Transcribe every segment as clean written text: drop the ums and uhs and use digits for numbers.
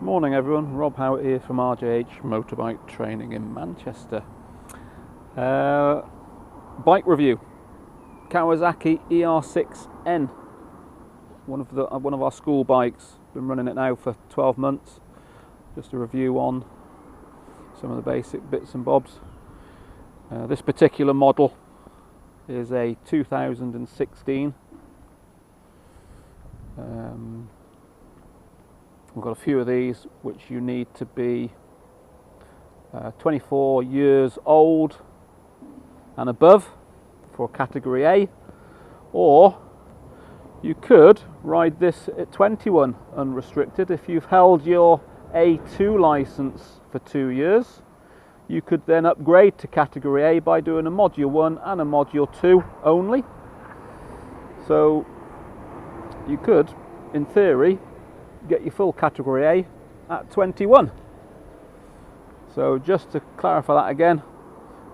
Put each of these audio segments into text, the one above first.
Morning everyone, Rob Howard here from RJH Motorbike Training in Manchester. Bike review, Kawasaki ER6n, one of our school bikes. Been running it now for 12 months. Just a review on some of the basic bits and bobs. This particular model is a 2016. We've got a few of these which you need to be 24 years old and above for category A, or you could ride this at 21 unrestricted. If you've held your A2 license for 2 years, you could then upgrade to category A by doing a module 1 and a module 2 only. So you could, in theory, get your full category A at 21. So just to clarify that again,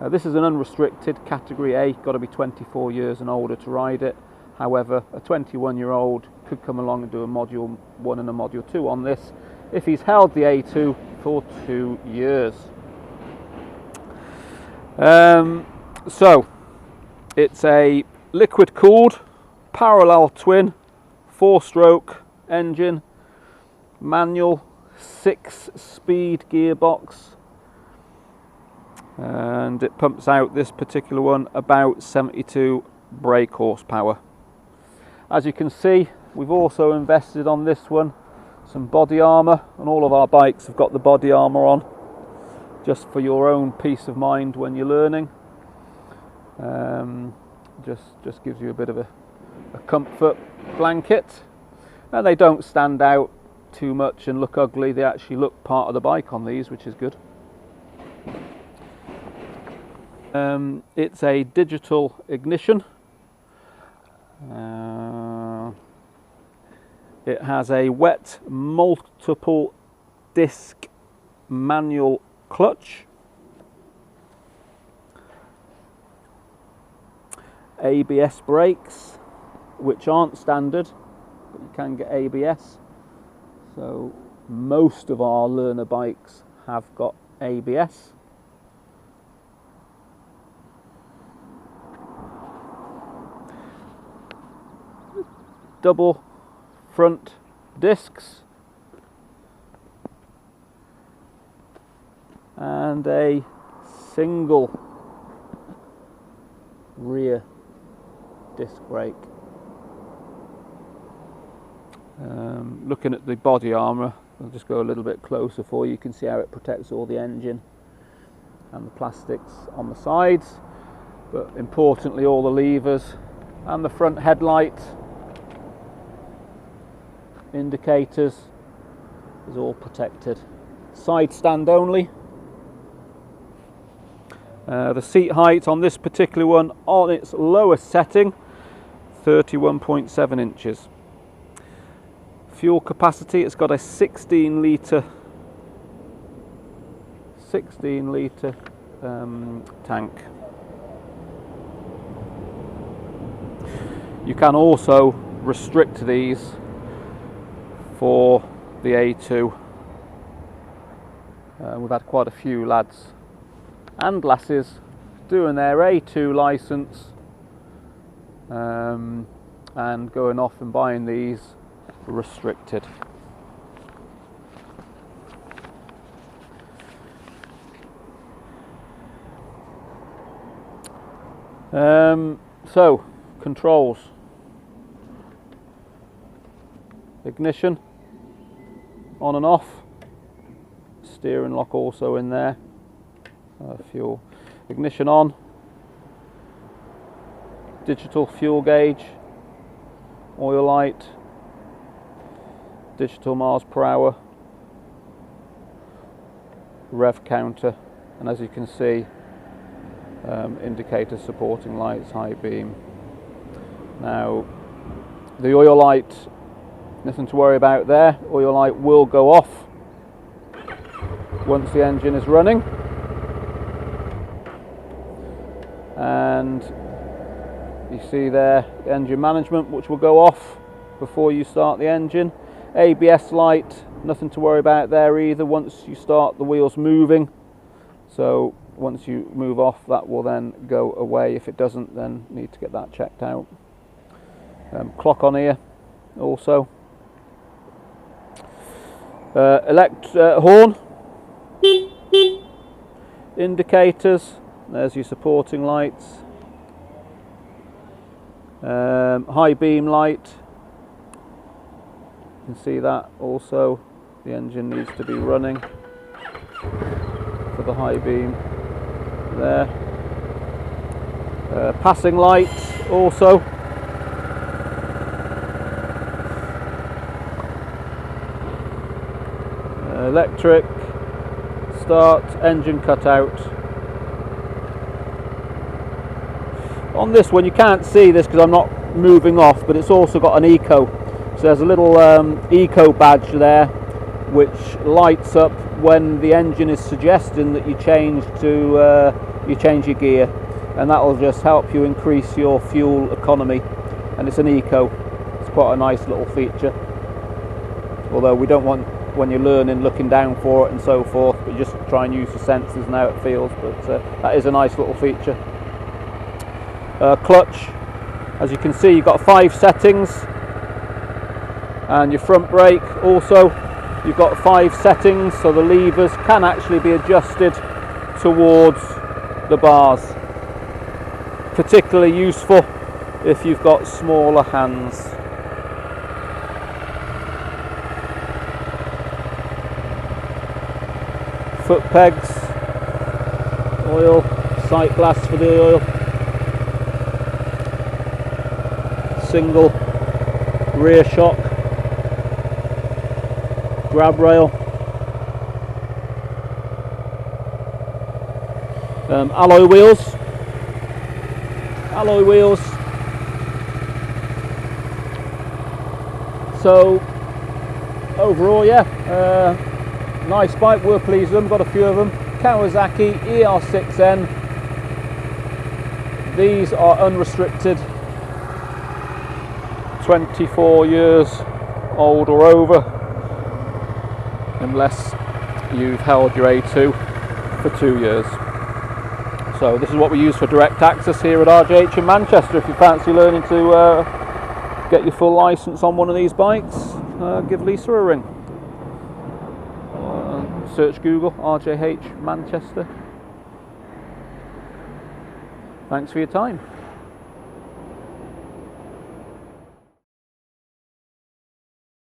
this is an unrestricted category A, got to be 24 years and older to ride it. However, a 21-year-old could come along and do a module 1 and a module 2 on this if he's held the A2 for 2 years. So it's a liquid cooled parallel twin 4-stroke engine, manual 6-speed gearbox, and it pumps out, this particular one, about 72 brake horsepower. As you can see, we've also invested on this one some body armour, and all of our bikes have got the body armour on, just for your own peace of mind when you're learning. Just gives you a bit of a comfort blanket, and they don't stand out too much and look ugly. They actually look part of the bike on these, which is good. It's a digital ignition. It has a wet multiple disc manual clutch, ABS brakes, which aren't standard, but you can get ABS. So most of our learner bikes have got ABS. Double front discs and a single rear disc brake. Looking at the body armour, I'll just go a little bit closer for you. You can see how it protects all the engine and the plastics on the sides, but importantly all the levers and the front headlight indicators is all protected. Side stand only. The seat height on this particular one, on its lowest setting, 31.7 inches. Fuel capacity, it's got a 16 litre tank. You can also restrict these for the A2. We've had quite a few lads and lasses doing their A2 license and going off and buying these restricted. So controls, ignition on and off, steering lock also in there, fuel, ignition on, digital fuel gauge, oil light, digital miles per hour, rev counter, and as you can see, indicators, supporting lights, high beam. Now the oil light, nothing to worry about there. Oil light will go off once the engine is running, and you see there engine management, which will go off before you start the engine. ABS light, nothing to worry about there either once you start the wheels moving. So once you move off, that will then go away. If it doesn't, then need to get that checked out. Clock on here also. Horn, indicators, there's your supporting lights, high beam light, you can see that also, the engine needs to be running for the high beam there. Passing lights also. Electric, start, engine cutout. On this one you can't see this because I'm not moving off, but it's also got an eco. So there's a little eco badge there which lights up when the engine is suggesting that you change your gear, and that will just help you increase your fuel economy. And it's an eco. It's quite a nice little feature. Although we don't want, when you're learning, looking down for it and so forth, but just try and use your senses and how it feels. But that is a nice little feature. Clutch, as you can see, you've got 5 settings, and your front brake also, you've got 5 settings, so the levers can actually be adjusted towards the bars. Particularly useful if you've got smaller hands. Foot pegs, oil, sight glass for the oil, single rear shock, grab rail, alloy wheels, so overall, yeah, nice bike, we're pleased with them, got a few of them. Kawasaki ER6n, these are unrestricted, 24 years old or over, unless you've held your A2 for 2 years. So this is what we use for direct access here at RJH in Manchester. If you fancy learning to get your full licence on one of these bikes, give Lisa a ring. Search Google RJH Manchester. Thanks for your time.